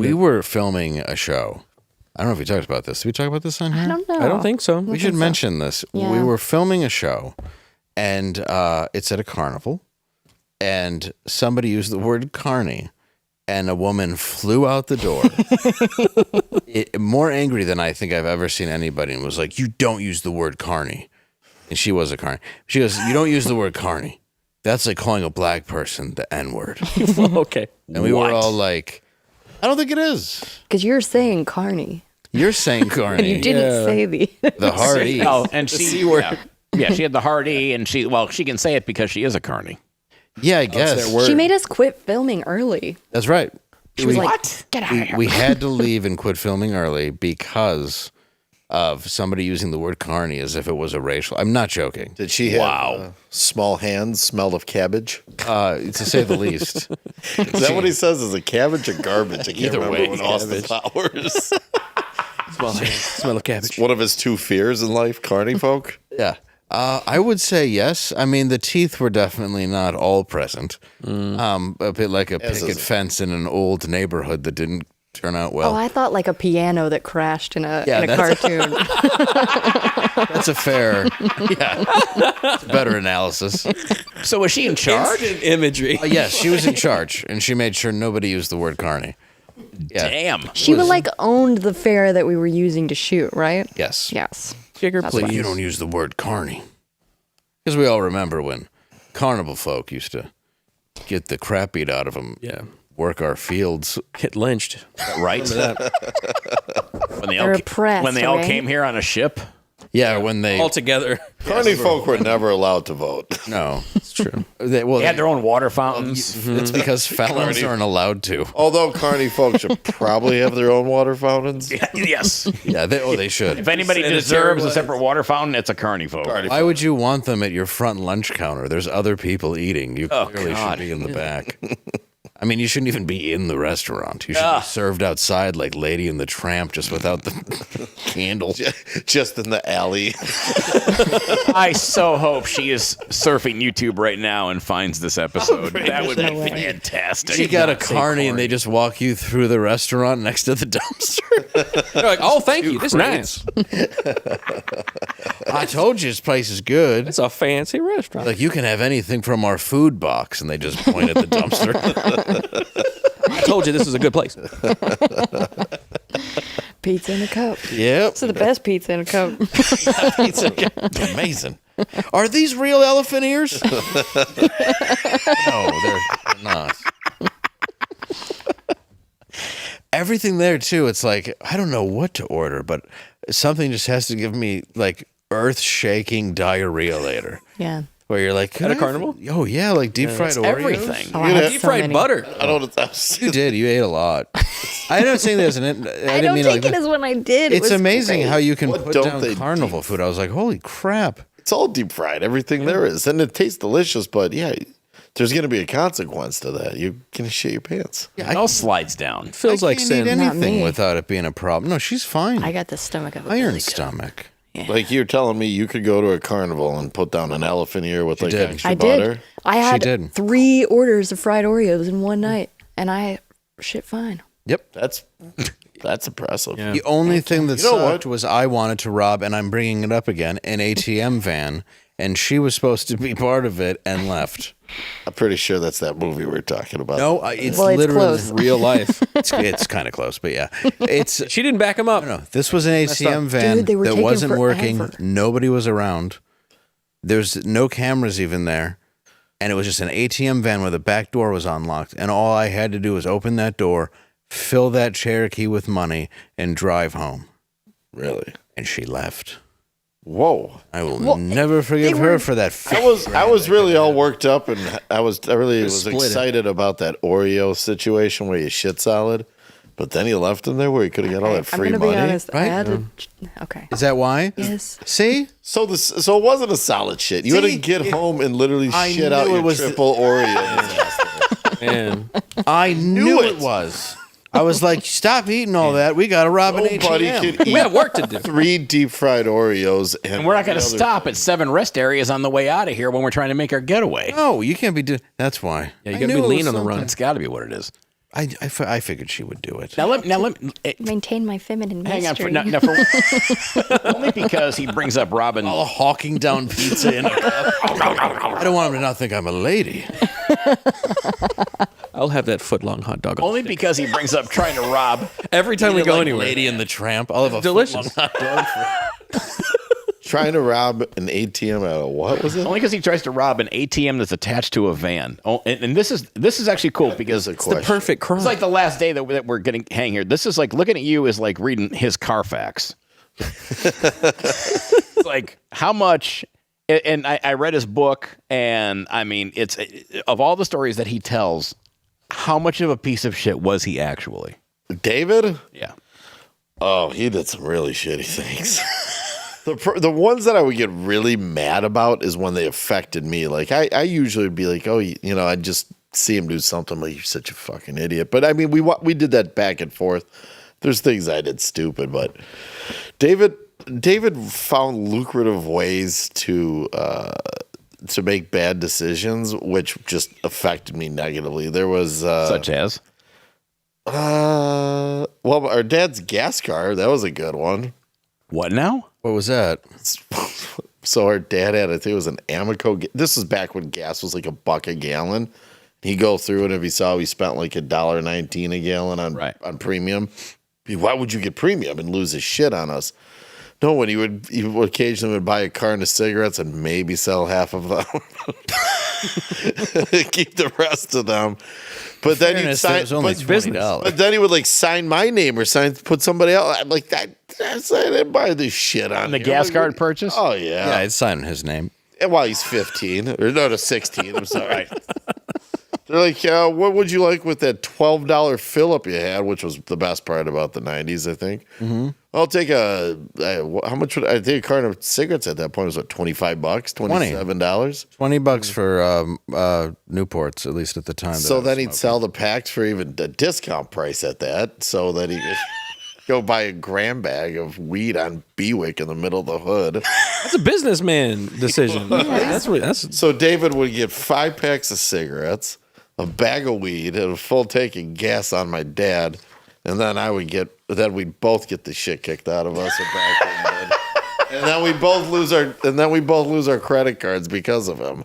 We were filming a show. I don't know if we talked about this. Did we talk about this on here? I don't know. I don't think so. We should mention this. Yeah. We were filming a show, and it's at a carnival, and somebody used the word carny, and a woman flew out the door, more angry than I think I've ever seen anybody, and was like, "You don't use the word carny." And she was a carny. She goes, "You don't use the word carny. That's like calling a black person the N-word." Okay. And we were all like, I don't think it is. Because you're saying carny. You're saying carny. You didn't say The hard E. Oh, and she she had the hard E, and she can say it because she is a carny. Yeah, I guess. She made us quit filming early. That's right. She was like, get out of here. We had to leave and quit filming early because of somebody using the word carny as if it was a racial. I'm not joking. Did she have small hands, smell of cabbage? To say the least. Is that what he says? Is it cabbage or garbage? I can't remember what Austin Powers. Smell of cabbage. It's one of his two fears in life, carny folk. Yeah. I would say yes. I mean, the teeth were definitely not all present. A bit like a picket fence in an old neighborhood that didn't turn out well. Oh, I thought like a piano that crashed in a that's cartoon. That's a fair, it's a better analysis. So was she in charge? Instant imagery. Yes, she was in charge, and she made sure nobody used the word carny. Yeah. Damn. She would like owned the fair that we were using to shoot, right? Yes. Yes. Jigger, That's please. right. You don't use the word carny. Because we all remember when carnival folk used to get the crap beat out of them. Yeah. Work our fields. Get lynched. Right? When they They're oppressed, when they all right? came here on a ship. Yeah, when they... All together. Carny folk were never allowed to vote. No. It's true. They They had their own water fountains. It's because felons aren't allowed to. Although carny folk should probably have their own water fountains. Yes. Yeah, they should. If anybody deserves a separate water fountain, it's a carny folk. Why would you want them at your front lunch counter? There's other people eating. You clearly should be in the back. I mean, you shouldn't even be in the restaurant. You should be served outside like Lady and the Tramp, just without the candle. Just in the alley. I so hope she is surfing YouTube right now and finds this episode. That would be fantastic. She got a carny and they just walk you through the restaurant next to the dumpster. They're like, oh, thank you. This is nice. I told you this place is good. It's a fancy restaurant. Like, you can have anything from our food box. And they just point at the dumpster. I told you this is a good place. Pizza in a cup. Yep. This is the best pizza in a cup. It's amazing. Are these real elephant ears? No, they're not. Everything there, too, it's like, I don't know what to order, but something just has to give me, like, earth-shaking diarrhea later. Yeah. Where you're like, At a carnival? Oh, yeah, like deep-fried Oreos. Everything. Oh, I had Deep so fried many. butter. I don't know what that You did. You ate a lot. I'm not saying there's an... I didn't don't mean take like it as when I did. It It's was amazing great. how you can What put don't down they carnival deep- food. I was like, holy crap. It's all deep fried. Everything there is. And it tastes delicious, but yeah, there's going to be a consequence to that. You can shit your pants. It all slides down. Feels I like can't sin. eat Not anything me. without it being a problem. No, she's fine. I got the stomach of a Iron billy goat. stomach. Like you're telling me you could go to a carnival and put down an elephant ear with like did. extra I butter? did. I had did. 3 orders of fried Oreos in one night, and I shit fine. Yep. That's impressive. Yeah. The only thing that You know sucked what? was I wanted to rob, and I'm bringing it up again, an ATM van, and she was supposed to be part of it and left. I'm pretty sure that's that movie we're talking about. No, it's Well, it's literally close. Real life. It's kind of close, but yeah, it's She didn't back him up. no. This was an ATM van Dude, they were that taking wasn't working. forever. Nobody was around. There's no cameras even there, and it was just an ATM van where the back door was unlocked, and all I had to do was open that door, fill that Cherokee with money, and drive home. Really? And she left. Whoa. I will never forgive her for that. I was really all worked up and I really was split it. excited about that Oreo situation where you shit solid. But then he left him there where he could have got all that free I'm gonna money. be honest. I right? had to. Okay. Is that why? Yes. See? So it wasn't a solid shit. You had See? to get home and literally I shit out knew it your was triple Oreo. Man. I knew it. it was. I was like, stop eating all that. We got to rob an Nobody ATM. could We eat have work to do. 3 deep fried Oreos. And we're not going to stop at 7 rest areas on the way out of here when we're trying to make our getaway. No, you can't be doing. That's why. Yeah, you I got to knew be it lean was on the something. run. That's got to be what it is. I figured she would do it. Now let Maintain my feminine hang on mystery. only because he brings up Robin. All hawking down pizza in a cup. I don't want him to not think I'm a lady. I'll have that foot-long hot dog. Only because he brings up trying to rob. Every time we go Like anywhere. Lady and the Tramp. I'll have a Delicious. footlong hot dog for- Trying to rob an ATM at a what was it? Only because he tries to rob an ATM that's attached to a van. Oh, and this is actually cool because It's The perfect crime. it's like the last day that we're getting hang here. This is like looking at you is like reading his Carfax. It's like how much. And I read his book, and I mean, it's of all the stories that he tells, how much of a piece of shit was he actually? David? Yeah. Oh, he did some really shitty things. The ones that I would get really mad about is when they affected me. Like I usually would be like, oh, I'd just see him do something like you're such a fucking idiot. But I mean, we did that back and forth. There's things I did stupid, but David found lucrative ways to make bad decisions, which just affected me negatively. There was Such as? well, our dad's gas car, that was a good one. What now? What was that? So our dad had, I think it was an Amoco. This was back when gas was like $1 a gallon. He'd go through and if he saw we spent like $1.19 a gallon on premium, why would you get premium and lose his shit on us? No, when he would occasionally would buy a carton of cigarettes and maybe sell half of them, keep the rest of them. But then he'd Fairness, sign. it was only $20. But then he would like sign my name or put somebody else. I'm like that. I didn't buy this shit on The here. gas Like, card purchase? Oh Yeah, yeah. I'd sign his name. And while he's 15 or no, 16. I'm sorry. They're like, what would you like with that $12 fill-up you had, which was the best part about the 90s, I think. Mm-hmm. I'll take how much would I think a carton of cigarettes at that point was what, $25, $27? $20 for Newports, at least at the time. So then he'd sell the packs for even a discount price at that, so that he could go buy a gram bag of weed on Bewick in the middle of the hood. That's a businessman decision. That's So David would get 5 packs of cigarettes, a bag of weed, and a full tank of gas on my dad, and then we'd both get the shit kicked out of us back in bed. And then we both lose our credit cards because of him.